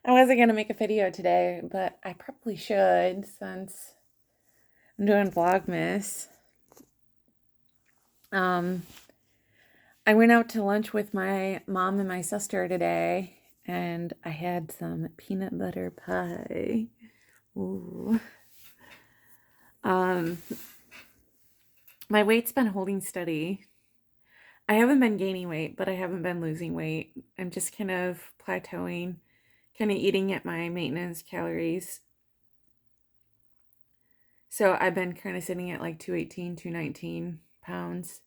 I wasn't going to make a video today, but I probably should since I'm doing Vlogmas. Um, I went out to lunch with my mom and my sister today, and I had some peanut butter pie. Ooh. My weight's been holding steady. I haven't been gaining weight, but I haven't been losing weight. I'm just kind of plateauing, kind of eating at my maintenance calories. So I've been kind of sitting at like 218, 219 pounds.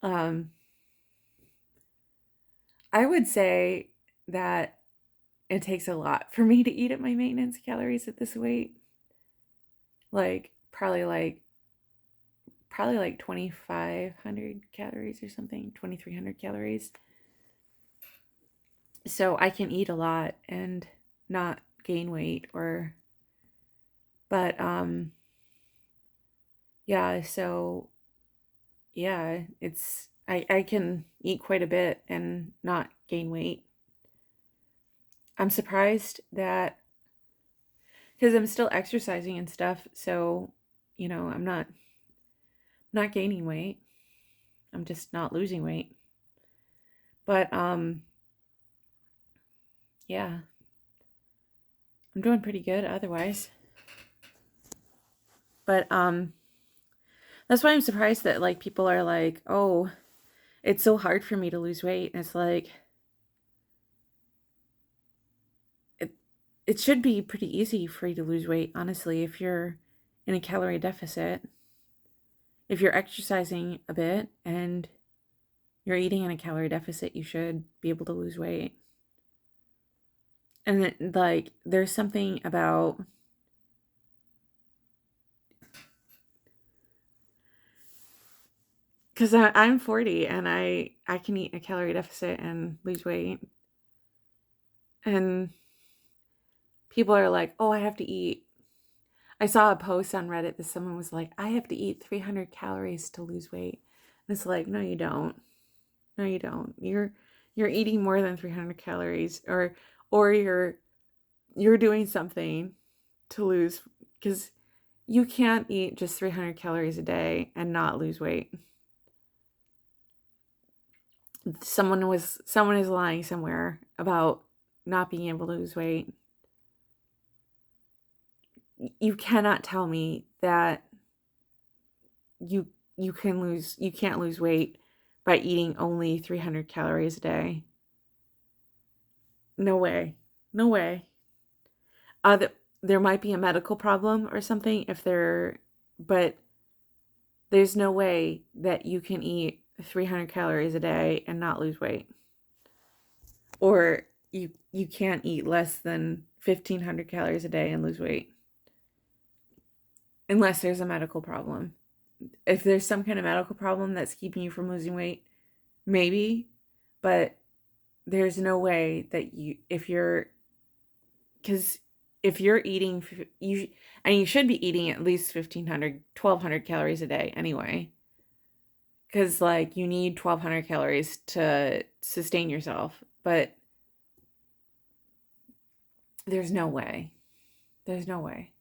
Um, I would say that it takes a lot for me to eat at my maintenance calories at this weight. Like probably like 2,500 calories or something, 2,300 calories. So I can eat a lot and not gain weight but yeah, so yeah, I can eat quite a bit and not gain weight. I'm surprised that because I'm still exercising and stuff, so I'm not gaining weight. I'm just not losing weight. But yeah, I'm doing pretty good otherwise. But that's why I'm surprised that like people are like, "Oh, it's so hard for me to lose weight." And it's like it should be pretty easy for you to lose weight, honestly, if you're in a calorie deficit. If you're exercising a bit and you're eating in a calorie deficit, you should be able to lose weight. And like there's something about because I'm 40 and I can eat a calorie deficit and lose weight. And people are like, "Oh, I have to eat." I saw a post on Reddit that someone was like, "I have to eat 300 calories to lose weight." And it's like, "No, you don't. No, you don't. You're eating more than 300 calories or you're doing something to lose because you can't eat just 300 calories a day and not lose weight. Someone is lying somewhere about not being able to lose weight. You cannot tell me that you you can't lose weight by eating only 300 calories a day. No way. No way. There might be a medical problem or something but there's no way that you can eat 300 calories a day and not lose weight. Or you can't eat less than 1,500 calories a day and lose weight. Unless there's a medical problem. If there's some kind of medical problem that's keeping you from losing weight, maybe, but there's no way that because if you're eating, you should be eating at least 1,500, 1,200 calories a day anyway. Because, like, you need 1,200 calories to sustain yourself. But there's no way. There's no way.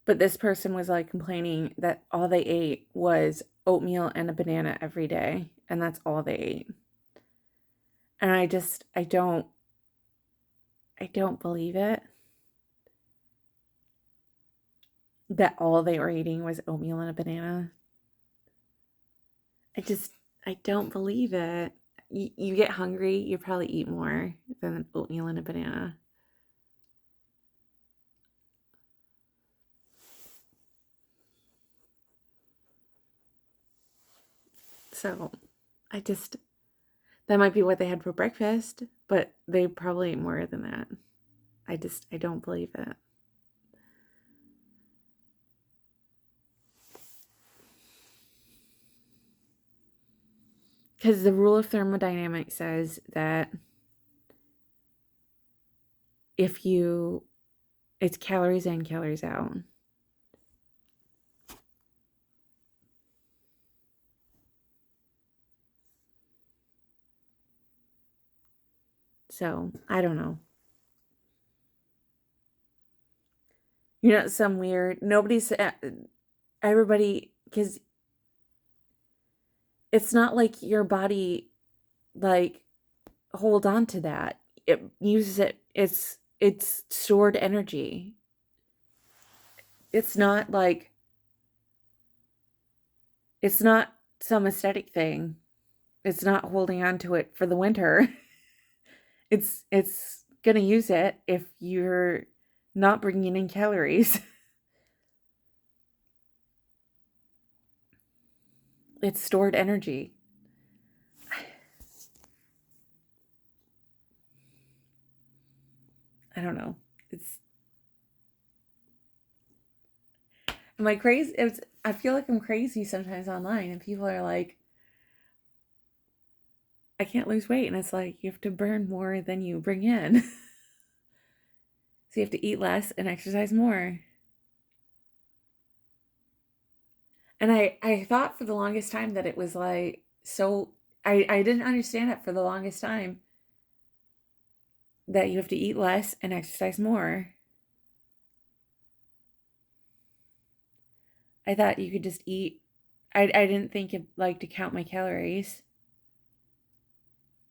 But this person was like complaining that all they ate was oatmeal and a banana every day, and that's all they ate. And I don't believe it that all they were eating was oatmeal and a banana. I just I don't believe it. You get hungry, you probably eat more than oatmeal and a banana. So I just that might be what they had for breakfast, but they probably ate more than that. I don't believe it. because the rule of thermodynamics says that it's calories in, calories out. So, I don't know. Some weird, everybody, because it's not like your body, like, hold on to that. It uses it, it's stored energy. It's not like, it's not some aesthetic thing. It's not holding on to it for the winter. It's gonna use it if you're not bringing in calories. It's stored energy. I don't know. Am I crazy? I feel like I'm crazy sometimes online, and people are like, I can't lose weight. And it's like, you have to burn more than you bring in. So you have to eat less and exercise more. And I thought for the longest time that it was like, so I didn't understand it for the longest time that you have to eat less and exercise more. I thought you could just eat. I didn't think of like to count my calories.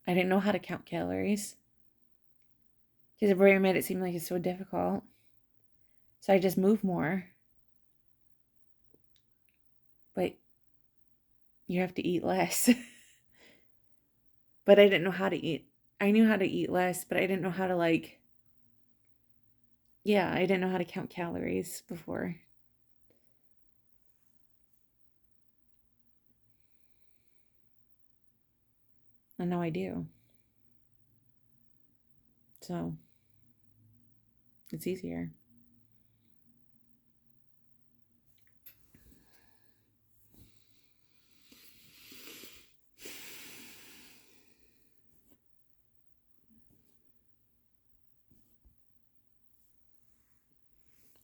I didn't know how to count calories because everybody made it seem like it's so difficult. So I just move more. But you have to eat less. But I didn't know how to eat. I knew how to eat less, but I didn't know how to I didn't know how to count calories before. And now I do. So it's easier.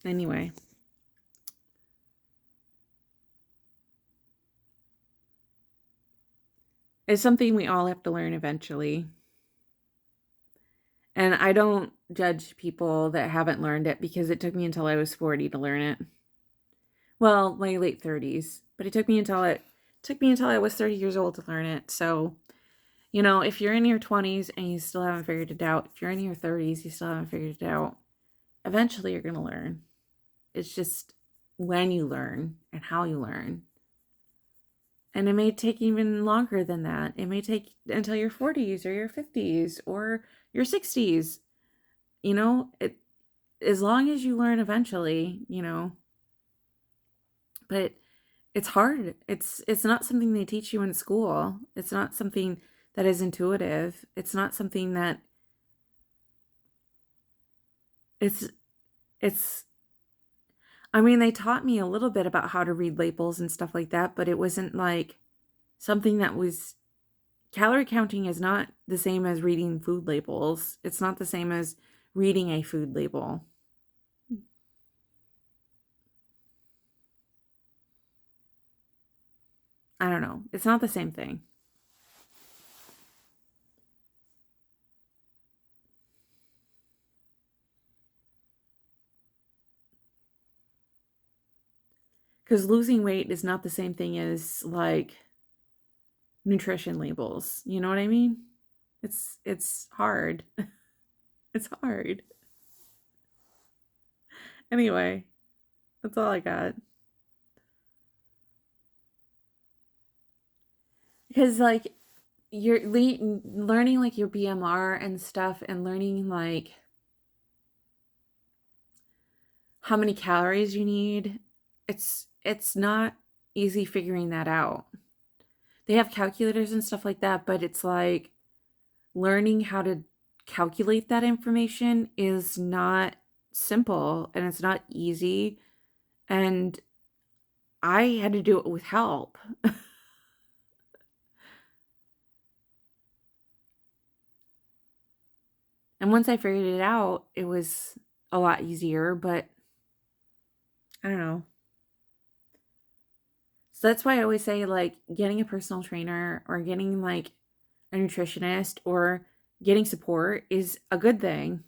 Anyway. It's something we all have to learn eventually. And I don't judge people that haven't learned it because it took me until I was 40 to learn it. Well, my late 30s, but it took me until I was 30 years old to learn it. So, if you're in your 20s and you still haven't figured it out, if you're in your 30s, you still haven't figured it out, eventually you're going to learn. It's just when you learn and how you learn. And it may take even longer than that. It may take until your 40s or your 50s or your 60s. As long as you learn eventually, but it's hard. It's not something they teach you in school. It's not something that is intuitive. It's not something that it's I mean, they taught me a little bit about how to read labels and stuff like that, but it wasn't like something that was calorie counting is not the same as reading food labels. It's not the same as reading a food label. I don't know. It's not the same thing. Because losing weight is not the same thing as like nutrition labels. You know what I mean? It's hard. It's hard. Anyway, that's all I got. Because like you're learning like your BMR and stuff and learning like how many calories you need. It's not easy figuring that out. They have calculators and stuff like that, but it's like learning how to calculate that information is not simple and it's not easy. And I had to do it with help. And once I figured it out, it was a lot easier, but I don't know. So that's why I always say, like, getting a personal trainer or getting like a nutritionist or getting support is a good thing.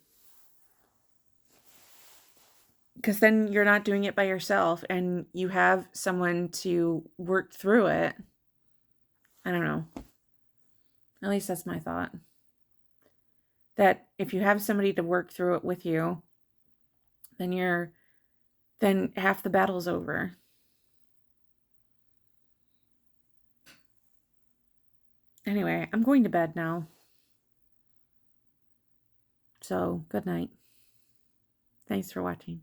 Because then you're not doing it by yourself and you have someone to work through it. I don't know. At least that's my thought. That if you have somebody to work through it with you, then half the battle's over. Anyway, I'm going to bed now. So, good night. Thanks for watching.